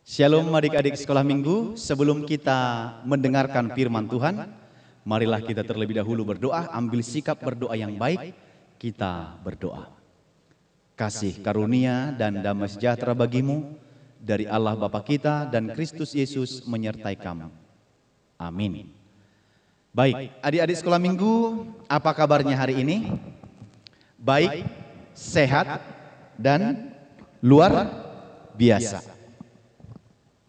Shalom adik-adik sekolah minggu, sebelum kita mendengarkan firman Tuhan, marilah kita terlebih dahulu berdoa, ambil sikap berdoa yang baik, kita berdoa. Kasih karunia dan damai sejahtera bagimu, dari Allah Bapa kita dan Kristus Yesus menyertai kamu. Amin. Baik, adik-adik sekolah minggu, apa kabarnya hari ini? Baik, sehat, dan luar biasa.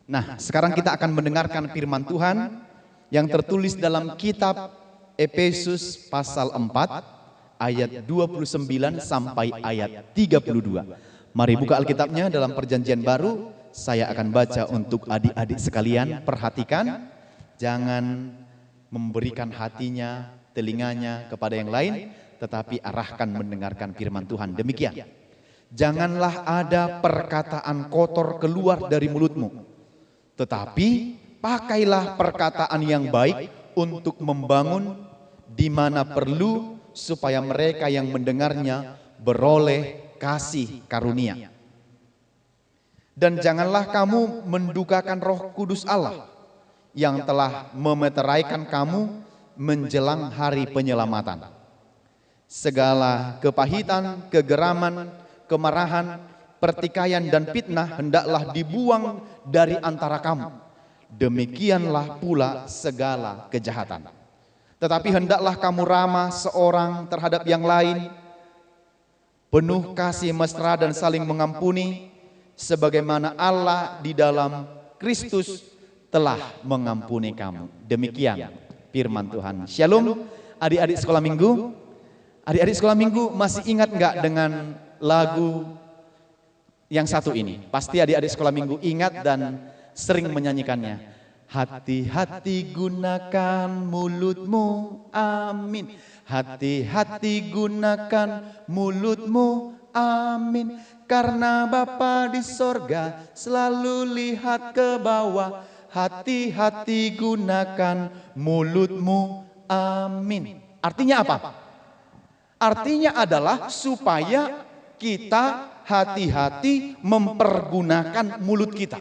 Nah, sekarang kita akan mendengarkan firman Tuhan yang tertulis dalam kitab Efesus pasal 4 ayat 29 sampai ayat 32. Mari buka Alkitabnya dalam Perjanjian Baru. Saya akan baca untuk adik-adik sekalian. Perhatikan, jangan memberikan hatinya, telinganya kepada yang lain, tetapi arahkan mendengarkan firman Tuhan. Demikian. Janganlah ada perkataan kotor keluar dari mulutmu, tetapi pakailah perkataan yang baik untuk membangun di mana perlu, supaya mereka yang mendengarnya beroleh kasih karunia. Dan janganlah kamu mendukakan Roh Kudus Allah yang telah memeteraikan kamu menjelang hari penyelamatan. Segala kepahitan, kegeraman, kemarahan, pertikaian dan fitnah hendaklah dibuang dari antara kamu. Demikianlah pula segala kejahatan. Tetapi hendaklah kamu ramah seorang terhadap yang lain, penuh kasih mesra dan saling mengampuni, sebagaimana Allah di dalam Kristus telah mengampuni kamu. Demikian firman Tuhan. Shalom adik-adik sekolah minggu. Adik-adik sekolah minggu masih ingat enggak dengan lagu yang satu ini? Pasti adik-adik sekolah minggu ingat dan sering menyanyikannya. Hati-hati gunakan mulutmu, amin. Hati-hati gunakan mulutmu, amin. Karena Bapa di sorga selalu lihat ke bawah. Hati-hati gunakan mulutmu, amin. Artinya apa? Artinya adalah supaya kita hati-hati mempergunakan mulut kita.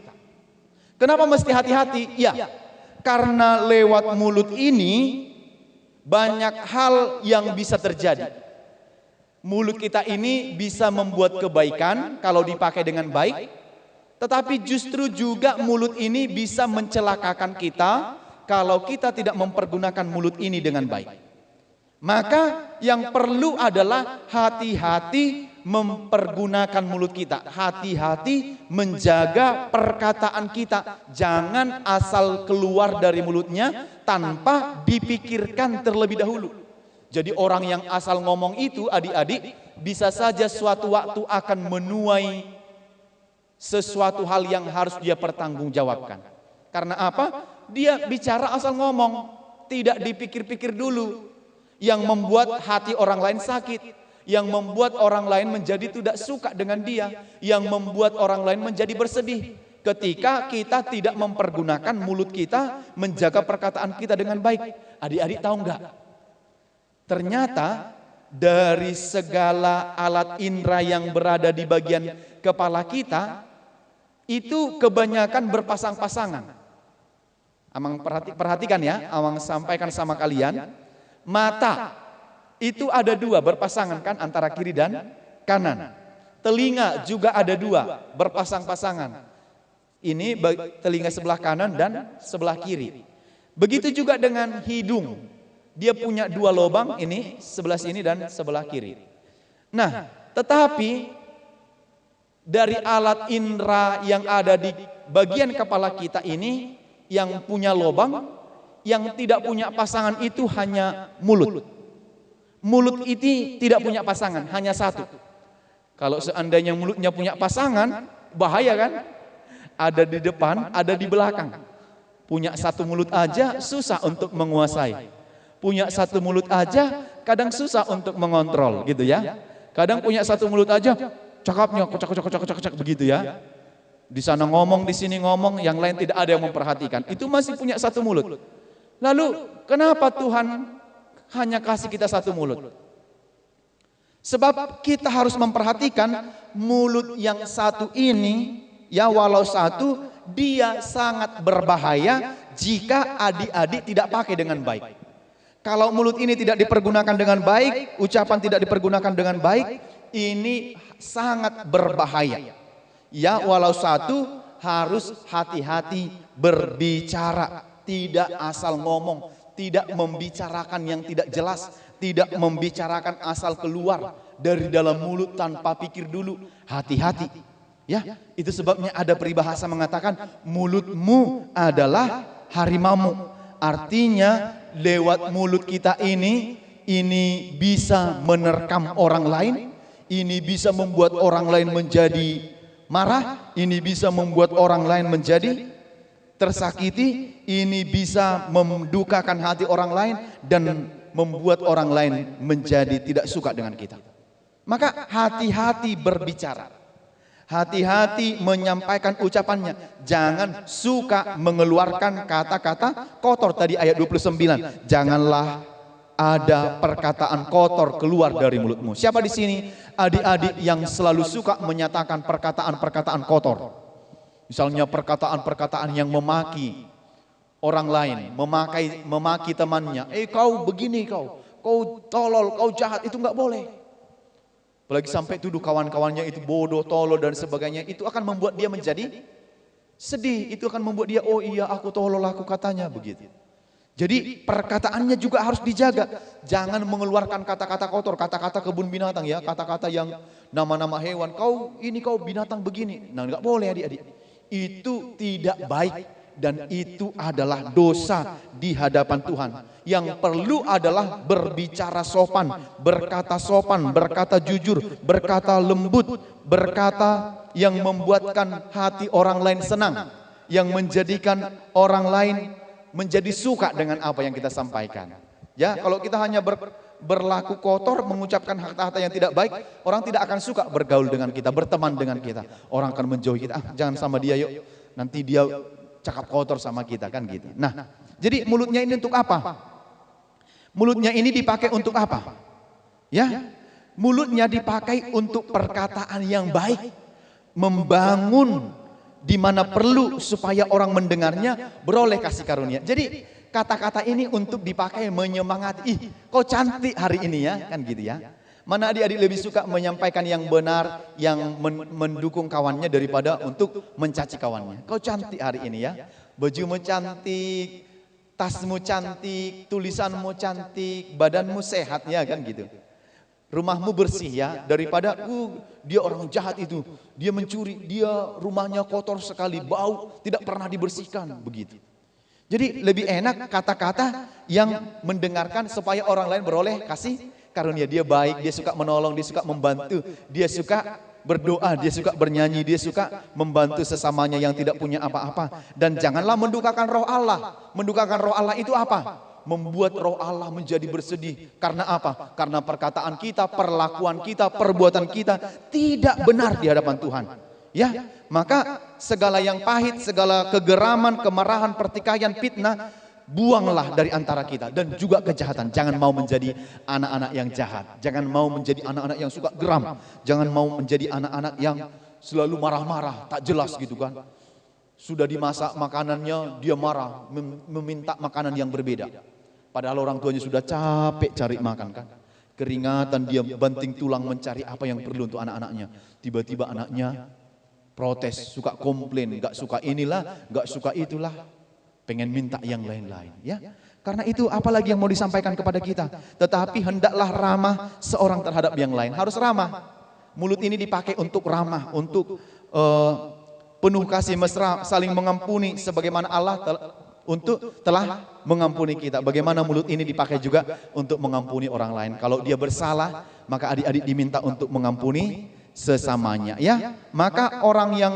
Kenapa mesti hati-hati? Ya, karena lewat mulut ini banyak hal yang bisa terjadi. Mulut kita ini bisa membuat kebaikan kalau dipakai dengan baik, tetapi justru juga mulut ini bisa mencelakakan kita kalau kita tidak mempergunakan mulut ini dengan baik. Maka yang perlu adalah hati-hati mempergunakan mulut kita. Hati-hati menjaga perkataan kita. Jangan asal keluar dari mulutnya tanpa dipikirkan terlebih dahulu. Jadi orang yang asal ngomong itu, adik-adik, bisa saja suatu waktu akan menuai sesuatu hal yang harus dia pertanggungjawabkan. Karena apa? Dia bicara asal ngomong, tidak dipikir-pikir dulu, yang membuat hati orang lain sakit, yang membuat orang lain menjadi tidak suka dengan dia, yang membuat orang lain menjadi bersedih ketika kita tidak mempergunakan mulut kita, menjaga perkataan kita dengan baik. Adik-adik tahu enggak? Ternyata dari segala alat indera yang berada di bagian kepala kita, itu kebanyakan berpasang-pasangan. Amang perhatikan ya, Amang sampaikan sama kalian. Mata itu ada dua berpasangan kan, antara kiri dan kanan. Telinga juga ada dua berpasang-pasangan. Ini telinga sebelah kanan dan sebelah kiri. Begitu juga dengan hidung. Dia punya dua lubang, ini sebelah sini dan sebelah kiri. Nah, tetapi dari alat indera yang ada di bagian kepala kita ini, yang punya lubang, yang tidak punya pasangan itu hanya mulut. Mulut itu tidak punya pasangan, hanya satu. Kalau seandainya mulutnya punya pasangan, bahaya kan? Ada di depan, ada di belakang. Punya satu mulut aja susah untuk menguasai. Punya satu mulut aja kadang susah untuk mengontrol gitu ya. Kadang punya satu mulut aja cakapnya kocak begitu ya. Di sana ngomong, di sini ngomong, yang lain tidak ada yang memperhatikan. Itu masih punya satu mulut. Lalu kenapa Tuhan hanya kasih kita satu mulut? Sebab kita harus memperhatikan mulut yang satu ini, ya walau satu, Dia sangat berbahaya jika adik-adik tidak pakai dengan baik. Kalau mulut ini tidak dipergunakan dengan baik, ucapan tidak dipergunakan dengan baik, ini sangat berbahaya. Ya, walau satu harus hati-hati berbicara, tidak asal ngomong, tidak membicarakan yang tidak jelas, tidak membicarakan asal keluar dari dalam mulut tanpa pikir dulu. Hati-hati. Ya, itu sebabnya ada peribahasa mengatakan mulutmu adalah harimaumu. Artinya lewat mulut kita ini bisa menerkam orang lain, ini bisa membuat orang lain menjadi marah, ini bisa membuat orang lain menjadi tersakiti, ini bisa mendukakan hati orang lain dan membuat orang lain menjadi tidak suka dengan kita. Maka hati-hati berbicara. Hati-hati menyampaikan ucapannya. Jangan suka mengeluarkan kata-kata kotor. Tadi ayat 29. Janganlah ada perkataan kotor keluar dari mulutmu. Siapa di sini adik-adik yang selalu suka menyatakan perkataan-perkataan kotor? Misalnya perkataan-perkataan yang memaki orang lain, memaki temannya. Kau begini kau tolol, kau jahat, itu nggak boleh. Apalagi sampai tuduh kawan-kawannya itu bodoh, tolol dan sebagainya. Itu akan membuat dia menjadi sedih. Itu akan membuat dia, oh iya aku tolol aku katanya begitu. Jadi perkataannya juga harus dijaga. Jangan mengeluarkan kata-kata kotor, kata-kata kebun binatang ya. Kata-kata yang nama-nama hewan. Kau binatang begini. Nah nggak boleh adik-adik. Itu tidak baik. Dan itu adalah dosa di hadapan Tuhan. Yang perlu adalah berbicara sopan, berkata jujur, berkata lembut, berkata yang membuatkan hati orang lain senang, yang menjadikan orang lain menjadi suka dengan apa yang kita sampaikan. Ya, kalau kita hanya berlaku kotor, mengucapkan kata-kata yang tidak baik, orang tidak akan suka bergaul dengan kita, berteman dengan kita. Orang akan menjauhi kita, jangan sama dia yuk, nanti dia cakap kotor sama kita kan gitu. Nah, jadi mulutnya ini untuk apa? Mulutnya ini dipakai untuk apa? Ya, mulutnya dipakai untuk perkataan yang baik, membangun di mana perlu supaya orang mendengarnya beroleh kasih karunia. Jadi kata-kata ini untuk dipakai menyemangati. Ih, kau cantik hari ini ya, kan gitu ya. Mana adik-adik lebih suka menyampaikan yang benar, yang mendukung kawannya daripada untuk mencaci kawannya. Kau cantik hari ini ya, bajumu cantik, tasmu cantik, tulisanmu cantik, badanmu sehat ya kan gitu. Rumahmu bersih ya, daripada dia orang jahat itu, dia mencuri, dia rumahnya kotor sekali, bau, tidak pernah dibersihkan, begitu. Jadi lebih enak kata-kata yang mendengarkan supaya orang lain beroleh kasih karunia. Dia baik, dia suka menolong, dia suka membantu, dia suka berdoa, dia suka bernyanyi, dia suka membantu sesamanya yang tidak punya apa-apa. Dan janganlah mendukakan roh Allah. Mendukakan roh Allah itu apa? Membuat roh Allah menjadi bersedih. Karena apa? Karena perkataan kita, perlakuan kita, perbuatan kita tidak benar di hadapan Tuhan. Ya, maka segala yang pahit, segala kegeraman, kemarahan, pertikaian, fitnah, buanglah dari antara kita. Dan juga kejahatan. Jangan mau menjadi anak-anak yang jahat. Jangan mau menjadi anak-anak yang suka geram. Jangan mau menjadi anak-anak yang selalu marah-marah, tak jelas gitu kan. Sudah dimasak makanannya, dia marah, meminta makanan yang berbeda. Padahal orang tuanya sudah capek cari makan kan. Keringatan, dia banting tulang mencari apa yang perlu untuk anak-anaknya. Tiba-tiba anaknya protes, suka komplain, gak suka inilah, gak suka itulah. Pengen minta yang lain-lain ya. Karena itu apalagi yang mau disampaikan kepada kita. Tetapi hendaklah ramah seorang terhadap yang lain. Harus ramah. Mulut ini dipakai untuk ramah, untuk penuh kasih mesra, saling mengampuni sebagaimana Allah telah mengampuni kita. Bagaimana mulut ini dipakai juga untuk mengampuni orang lain. Kalau dia bersalah, maka adik-adik diminta untuk mengampuni sesamanya ya. Maka orang yang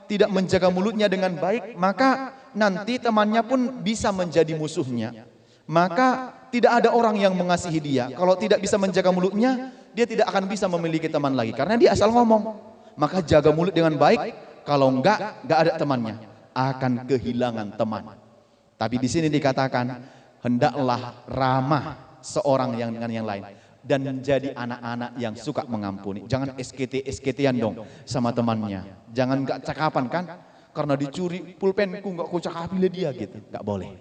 tidak menjaga mulutnya dengan baik, maka nanti temannya pun bisa menjadi musuhnya. Maka tidak ada orang yang mengasihi dia. Kalau tidak bisa menjaga mulutnya, dia tidak akan bisa memiliki teman lagi. Karena dia asal ngomong. Maka jaga mulut dengan baik. Kalau enggak ada temannya. Akan kehilangan teman. Tapi di sini dikatakan, hendaklah ramah seorang yang dengan yang lain. Dan menjadi anak-anak yang suka mengampuni. Jangan SKT-SKT-an dong sama temannya. Jangan enggak cakapan kan. karena dicuri pulpenku nggak kocak habis dia gitu. Nggak boleh.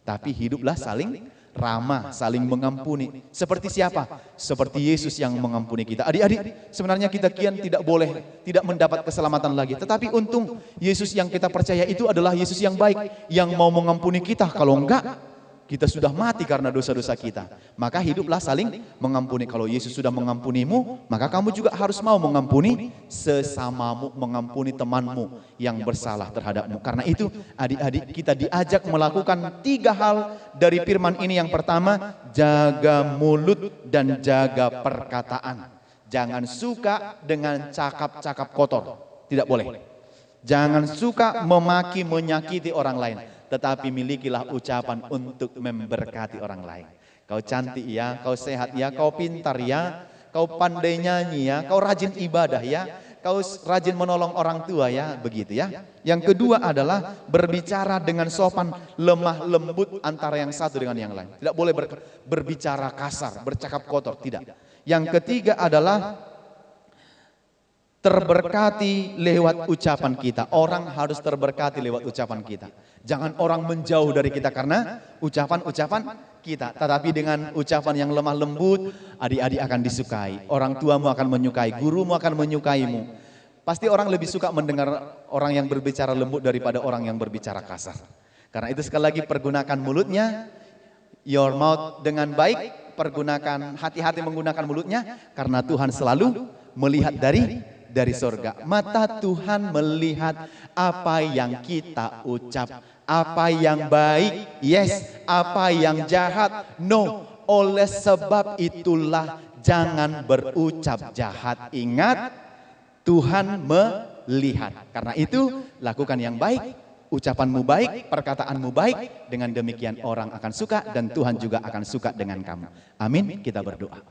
Tapi hiduplah saling ramah, saling mengampuni. Seperti siapa? Seperti Yesus yang mengampuni kita. Adik-adik, sebenarnya kita kian tidak boleh, tidak mendapat keselamatan lagi. Tetapi untung Yesus yang kita percaya itu adalah Yesus yang baik, yang mau mengampuni kita. Kalau enggak, kita sudah mati karena dosa-dosa kita. Maka hiduplah saling mengampuni. Kalau Yesus sudah mengampunimu, maka kamu juga harus mau mengampuni sesamamu, mengampuni temanmu yang bersalah terhadapmu. Karena itu adik-adik kita diajak melakukan 3 hal dari firman ini. Yang pertama, jaga mulut dan jaga perkataan. Jangan suka dengan cakap-cakap kotor. Tidak boleh. Jangan suka memaki, menyakiti orang lain. Tetapi milikilah ucapan untuk memberkati orang lain. Kau cantik ya, kau sehat ya, kau pintar ya, kau pandai nyanyi ya, kau rajin ibadah ya, kau rajin menolong orang tua ya, begitu ya. Yang kedua adalah berbicara dengan sopan, lemah lembut antara yang satu dengan yang lain. Tidak boleh berbicara kasar, bercakap kotor, tidak. Yang ketiga adalah terberkati lewat ucapan kita. Orang harus terberkati lewat ucapan kita. Jangan orang menjauh dari kita karena ucapan-ucapan kita. Tetapi dengan ucapan yang lemah lembut, adik-adik akan disukai. Orang tuamu akan menyukai, gurumu akan menyukaimu. Pasti orang lebih suka mendengar orang yang berbicara lembut daripada orang yang berbicara kasar. Karena itu sekali lagi pergunakan mulutnya, your mouth dengan baik. Pergunakan, hati-hati menggunakan mulutnya. Karena Tuhan selalu melihat dari sorga. Mata Tuhan melihat apa yang kita ucap. Apa yang baik, yes. Apa yang jahat, no. Oleh sebab itulah jangan berucap jahat. Ingat, Tuhan melihat. Karena itu lakukan yang baik, ucapanmu baik, perkataanmu baik. Dengan demikian orang akan suka dan Tuhan juga akan suka dengan kamu. Amin, kita berdoa.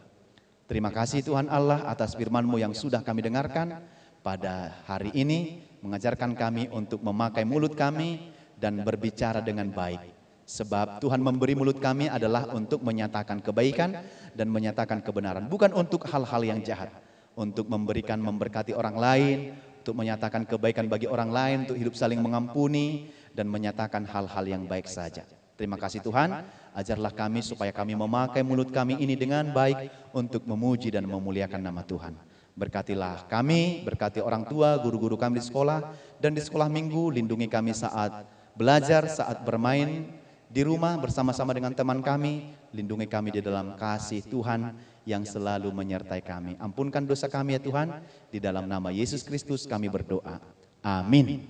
Terima kasih Tuhan Allah atas firman-Mu yang sudah kami dengarkan pada hari ini. Mengajarkan kami untuk memakai mulut kami dan berbicara dengan baik. Sebab Tuhan memberi mulut kami adalah untuk menyatakan kebaikan dan menyatakan kebenaran. Bukan untuk hal-hal yang jahat. Untuk memberikan, memberkati orang lain, untuk menyatakan kebaikan bagi orang lain, untuk hidup saling mengampuni dan menyatakan hal-hal yang baik saja. Terima kasih Tuhan, ajarlah kami supaya kami memakai mulut kami ini dengan baik untuk memuji dan memuliakan nama Tuhan. Berkatilah kami, berkati orang tua, guru-guru kami di sekolah dan di sekolah minggu, lindungi kami saat belajar, saat bermain di rumah bersama-sama dengan teman kami, lindungi kami di dalam kasih Tuhan yang selalu menyertai kami. Ampunkan dosa kami ya Tuhan, di dalam nama Yesus Kristus kami berdoa. Amin.